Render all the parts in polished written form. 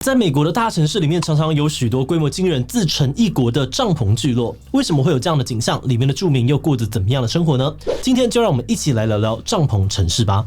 在美国的大城市里面，常常有许多规模惊人、自成一国的帐篷聚落。为什么会有这样的景象？里面的住民又过着怎么样的生活呢？今天就让我们一起来聊聊帐篷城市吧。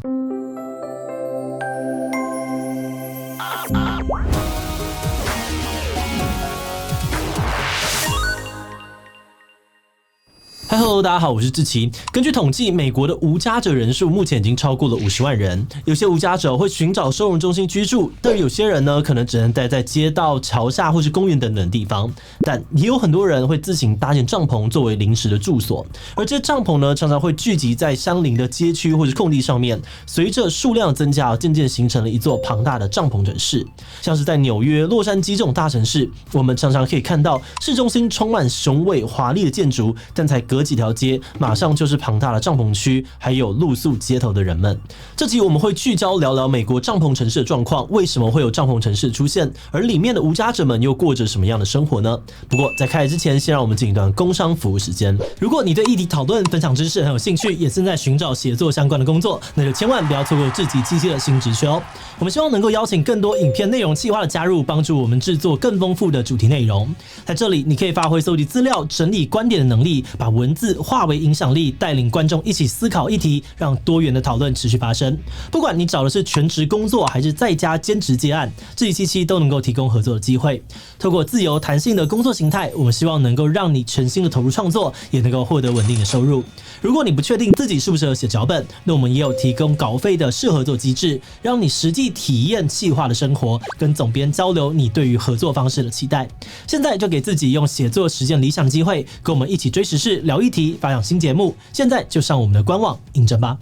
Hello， 大家好，我是志奇。根据统计，美国的无家者人数目前已经超过了50万人。有些无家者会寻找收容中心居住，但有些人呢，可能只能待在街道、桥下或是公园等等地方。但也有很多人会自行搭建帐篷作为临时的住所，而这些帐篷呢，常常会聚集在相邻的街区或是空地上面。随着数量增加，渐渐形成了一座庞大的帐篷城市。像是在纽约、洛杉矶这种大城市，我们常常可以看到市中心充满雄伟华丽的建筑，但才隔几条街，马上就是庞大的帐篷区，还有露宿街头的人们。这集我们会聚焦聊聊美国帐篷城市的状况，为什么会有帐篷城市出现，而里面的无家者们又过着什么样的生活呢？不过在开始之前，先让我们进一段工商服务时间。如果你对议题讨论、分享知识很有兴趣，也正在寻找写作相关的工作，那就千万不要错过志祺七七的新职缺哦。我们希望能够邀请更多影片内容企划的加入，帮助我们制作更丰富的主题内容。在这里，你可以发挥搜集资料、整理观点的能力，把文字化为影响力，带领观众一起思考议题，让多元的讨论持续发生。不管你找的是全职工作还是在家兼职接案，志祺七七都能够提供合作的机会。透过自由弹性的工作形态，我们希望能够让你全心的投入创作，也能够获得稳定的收入。如果你不确定自己适不适合写脚本，那我们也有提供稿费的适合作机制，让你实际体验企划的生活，跟总编交流你对于合作方式的期待。现在就给自己用写作实践理想机会，跟我们一起追时事、聊议题、发想新节目。现在就上我们的官网应征吧。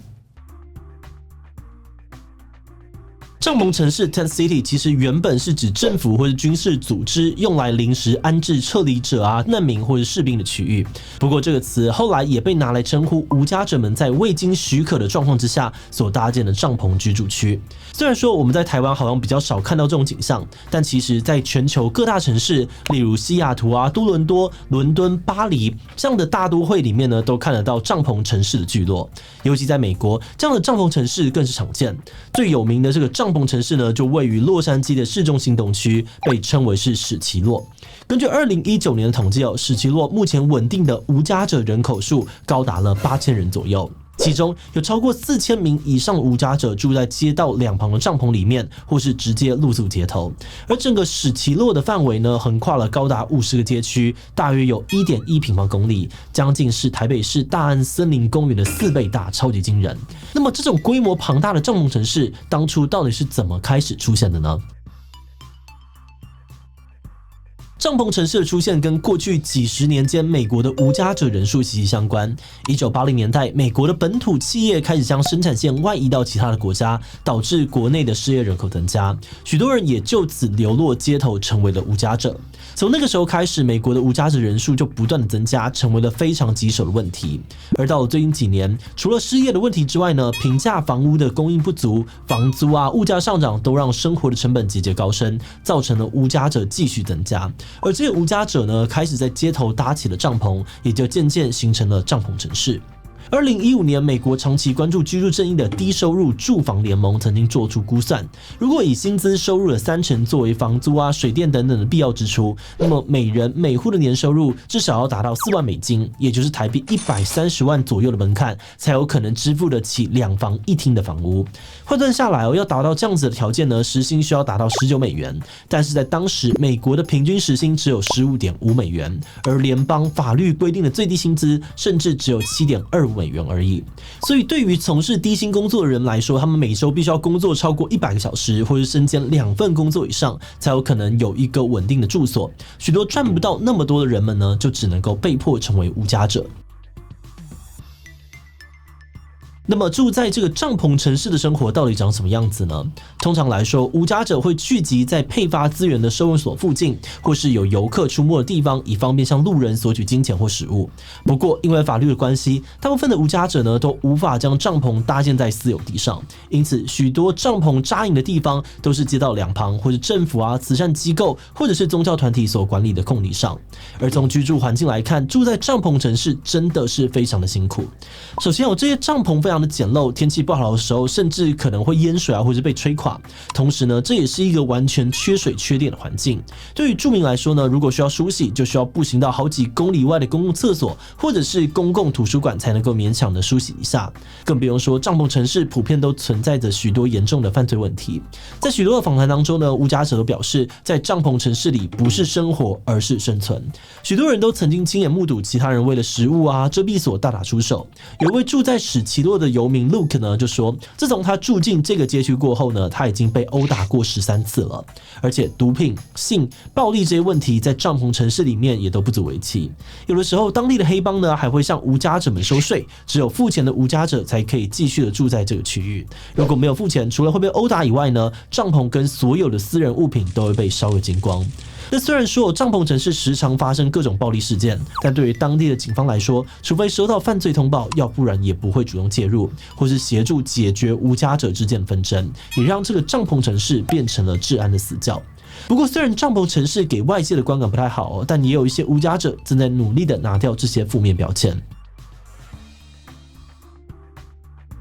帐篷城市 Tent City 其实原本是指政府或是军事组织用来临时安置撤离者难民或是士兵的区域。不过这个词后来也被拿来称呼无家者们在未经许可的状况之下所搭建的帐篷居住区。虽然说我们在台湾好像比较少看到这种景象，但其实在全球各大城市，例如西雅图多伦多、伦敦、巴黎这样的大都会里面呢，都看得到帐篷城市的聚落。尤其在美国，这样的帐篷城市更是常见。最有名的这个帐篷城市呢，就位于洛杉矶的市中心东区，被称为是史奇洛。根据2019年的统计史奇洛目前稳定的无家者人口数高达了8000人左右。其中有超过4000名以上的无家者住在街道两旁的帐篷里面，或是直接露宿街头。而整个史奇洛的范围呢，横跨了高达50个街区，大约有 1.1 平方公里，将近是台北市大安森林公园的4倍大，超级惊人。那么这种规模庞大的帐篷城市，当初到底是怎么开始出现的呢？帐篷城市的出现跟过去几十年间美国的无家者人数息息相关。1980年代，美国的本土企业开始将生产线外移到其他的国家，导致国内的失业人口增加，许多人也就此流落街头，成为了无家者。从那个时候开始，美国的无家者人数就不断的增加，成为了非常棘手的问题。而到了最近几年，除了失业的问题之外呢，平价房屋的供应不足，房租物价上涨，都让生活的成本节节高升，造成了无家者继续增加。而这些无家者呢，开始在街头搭起了帐篷，也就渐渐形成了帐篷城市。2015年，美国长期关注居住正义的低收入住房联盟曾经做出估算，如果以薪资收入的30%作为房租水电等等的必要支出，那么每人每户的年收入至少要达到4万美金，也就是台币130万左右的门槛，才有可能支付得起2房1厅的房屋。换算下来要达到这样子的条件呢，时薪需要达到19美元，但是在当时美国的平均时薪只有15.5美元，而联邦法律规定的最低薪资甚至只有7.25美元而已。所以对于从事低薪工作的人来说，他们每周必须要工作超过100个小时，或是身兼2份工作以上，才有可能有一个稳定的住所。许多赚不到那么多的人们呢，就只能够被迫成为无家者。那么住在这个帐篷城市的生活到底长什么样子呢？通常来说，无家者会聚集在配发资源的收容所附近，或是有游客出没的地方，以方便向路人索取金钱或食物。不过因为法律的关系，大部分的无家者呢都无法将帐篷搭建在私有地上，因此许多帐篷扎营的地方都是街道两旁，或是政府慈善机构或者是宗教团体所管理的空地上。而从居住环境来看，住在帐篷城市真的是非常的辛苦。首先这些帐篷非非常的简陋，天气不好的时候甚至可能会淹水啊，或者被吹垮。同时呢，这也是一个完全缺水缺电的环境。对于住民来说呢，如果需要梳洗，就需要步行到好几公里外的公共厕所或者是公共图书馆才能够勉强的梳洗一下。更不用说帐篷城市普遍都存在着许多严重的犯罪问题。在许多的访谈当中呢，无家者都表示，在帐篷城市里不是生活，而是生存。许多人都曾经亲眼目睹其他人为了食物啊、遮蔽所大打出手。有一位住在史奇洛的游民 Luke 呢，就说，自从他住进这个街区过后呢，他已经被殴打过13次了，而且毒品、性、暴力这些问题在帐篷城市里面也都不足为奇。有的时候，当地的黑帮呢还会向无家者们收税，只有付钱的无家者才可以继续的住在这个区域。如果没有付钱，除了会被殴打以外呢，帐篷跟所有的私人物品都会被烧个精光。那虽然说帐篷城市时常发生各种暴力事件，但对于当地的警方来说，除非收到犯罪通报，要不然也不会主动介入，或是协助解决无家者之间的纷争，也让这个帐篷城市变成了治安的死角。不过，虽然帐篷城市给外界的观感不太好，但也有一些无家者正在努力的拿掉这些负面标签。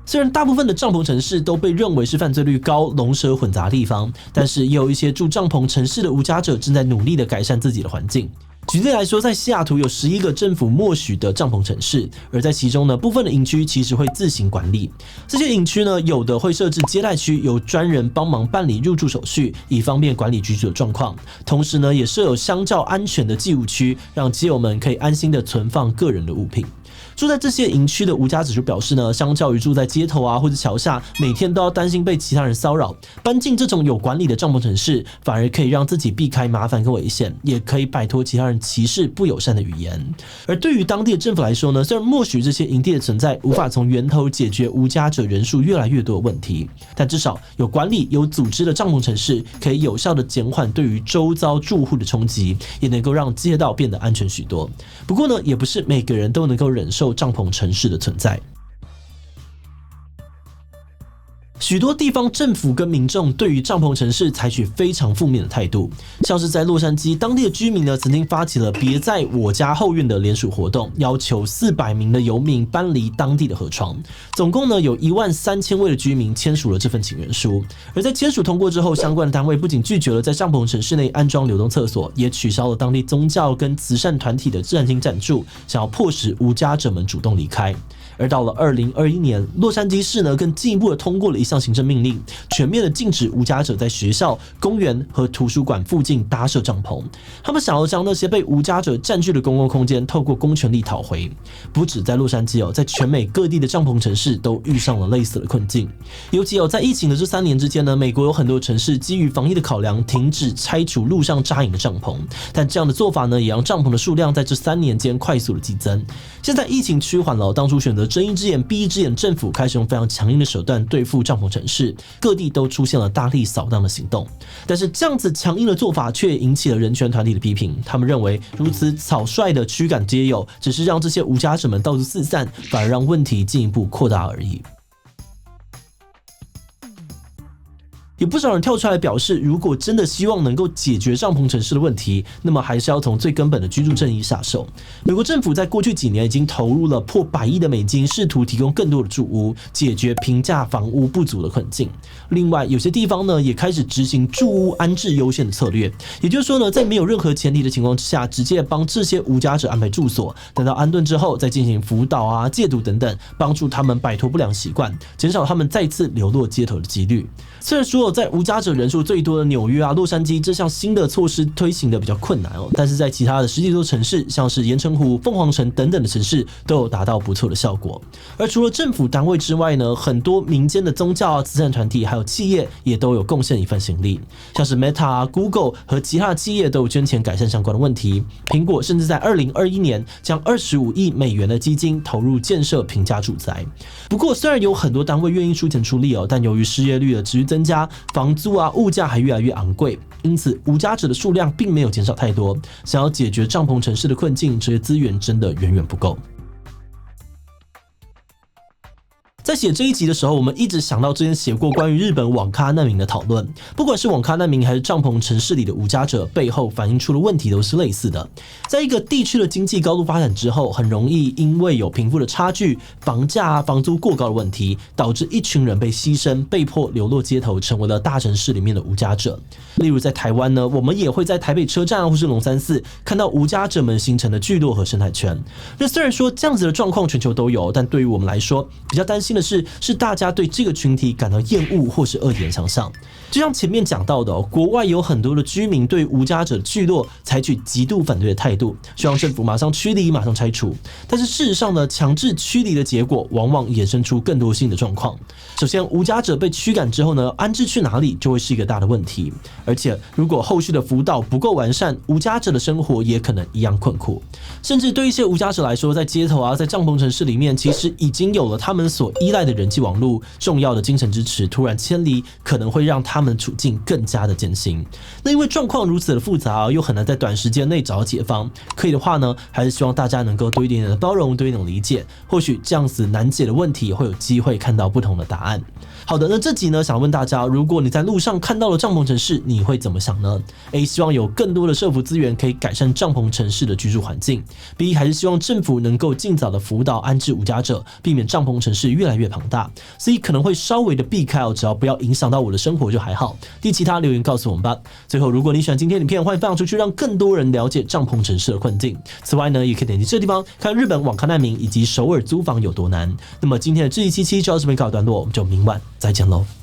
虽然大部分的帐篷城市都被认为是犯罪率高、龙蛇混杂的地方，但是也有一些住帐篷城市的无家者正在努力的改善自己的环境。举例来说，在西雅图有11个政府默许的帐篷城市，而在其中呢，部分的营区其实会自行管理。这些营区呢，有的会设置接待区，由专人帮忙办理入住手续，以方便管理居住的状况。同时呢，也设有相较安全的寄物区，让街友们可以安心的存放个人的物品。住在这些营区的无家者就表示呢，相较于住在街头啊或者桥下，每天都要担心被其他人骚扰，搬进这种有管理的帐篷城市，反而可以让自己避开麻烦跟危险，也可以摆脱其他人歧视不友善的语言。而对于当地的政府来说呢，虽然默许这些营地的存在无法从源头解决无家者人数越来越多的问题，但至少有管理、有组织的帐篷城市可以有效的减缓对于周遭住户的冲击，也能够让街道变得安全许多。不过呢，也不是每个人都能够忍受帐篷城市的存在。许多地方政府跟民众对于帐篷城市采取非常负面的态度，像是在洛杉矶，当地的居民呢曾经发起了别在我家后院的联署活动，要求400名的游民搬离当地的河床。总共呢有13000位的居民签署了这份请愿书。而在签署通过之后，相关的单位不仅拒绝了在帐篷城市内安装流动厕所，也取消了当地宗教跟慈善团体的赞金赞助，想要迫使无家者们主动离开。而到了2021年，洛杉矶市呢更进一步的通过了一项行政命令，全面的禁止无家者在学校、公园和图书馆附近搭设帐篷。他们想要将那些被无家者占据的公共空间透过公权力讨回。不止在洛杉矶在全美各地的帐篷城市都遇上了类似的困境。尤其在疫情的这3年之间呢，美国有很多城市基于防疫的考量，停止拆除路上扎营的帐篷。但这样的做法呢，也让帐篷的数量在这3年间快速的激增。现在疫情趋缓了，当初选择睁一只眼闭一只眼，政府开始用非常强硬的手段对付帐篷城市，各地都出现了大力扫荡的行动。但是这样子强硬的做法却引起了人权团体的批评，他们认为如此草率的驱赶街友，只是让这些无家者们到处四散，反而让问题进一步扩大而已。有不少人跳出来表示，如果真的希望能够解决帐篷城市的问题，那么还是要从最根本的居住正义下手。美国政府在过去几年已经投入了破100亿的美金，试图提供更多的住屋，解决平价房屋不足的困境。另外，有些地方呢也开始执行住屋安置优先的策略，也就是说呢，在没有任何前提的情况之下，直接帮这些无家者安排住所，等到安顿之后再进行辅导啊、戒毒等等，帮助他们摆脱不良习惯，减少他们再次流落街头的几率。虽然说在无家者人数最多的纽约啊、洛杉矶，这项新的措施推行的比较困难但是在其他的10几座城市，像是盐城湖、凤凰城等等的城市，都有达到不错的效果。而除了政府单位之外呢，很多民间的宗教啊、慈善团体还有企业也都有贡献一份心力，像是 Meta 啊、Google 和其他的企业都有捐钱改善相关的问题。苹果甚至在2021年将25亿美元的基金投入建设平价住宅。不过，虽然有很多单位愿意出钱出力但由于失业率的持续增加，房租啊、物价还越来越昂贵，因此无家者的数量并没有减少太多。想要解决帐篷城市的困境，这些资源真的远远不够。在写这一集的时候，我们一直想到之前写过关于日本网咖难民的讨论，不管是网咖难民还是帐篷城市里的无家者，背后反映出的问题都是类似的。在一个地区的经济高度发展之后，很容易因为有贫富的差距、房价、房租过高的问题，导致一群人被牺牲，被迫流落街头，成为了大城市里面的无家者。例如在台湾呢，我们也会在台北车站或是龙山寺看到无家者们形成的聚落和生态圈。那虽然说这样子的状况全球都有，但对于我们来说，比较担心的是大家对这个群体感到厌恶或是恶言相向。就像前面讲到的，国外有很多的居民对无家者聚落采取极度反对的态度，希望政府马上驱离、马上拆除。但是事实上呢，强制驱离的结果往往衍生出更多新的状况。首先，无家者被驱赶之后呢，安置去哪里就会是一个大的问题。而且，如果后续的辅导不够完善，无家者的生活也可能一样困苦。甚至对一些无家者来说，在街头啊，在帐篷城市里面，其实已经有了他们所依赖的人际网络、重要的精神支持，突然迁离，可能会让他们处境更加的艰辛。那因为状况如此的复杂，又很难在短时间内找到解方，可以的话呢，还是希望大家能够多一点点的包容，多一点的理解，或许这样子难解的问题会有机会看到不同的答案。好的，那这集呢，想问大家，如果你在路上看到了帐篷城市，你会怎么想呢？ A 希望有更多的社福资源可以改善帐篷城市的居住环境。B 还是希望政府能够尽早的辅导安置无家者，避免帐篷城市越来越庞大。C 可能会稍微的避开只要不要影响到我的生活就还好。D 其他留言告诉我们吧。最后，如果你喜欢今天的影片，欢迎分享出去，让更多人了解帐篷城市的困境。此外呢，也可以点击这个地方看日本网咖难民以及首尔租房有多难。那么今天的这一期就到这边告一段落，我们就明晚再见喽。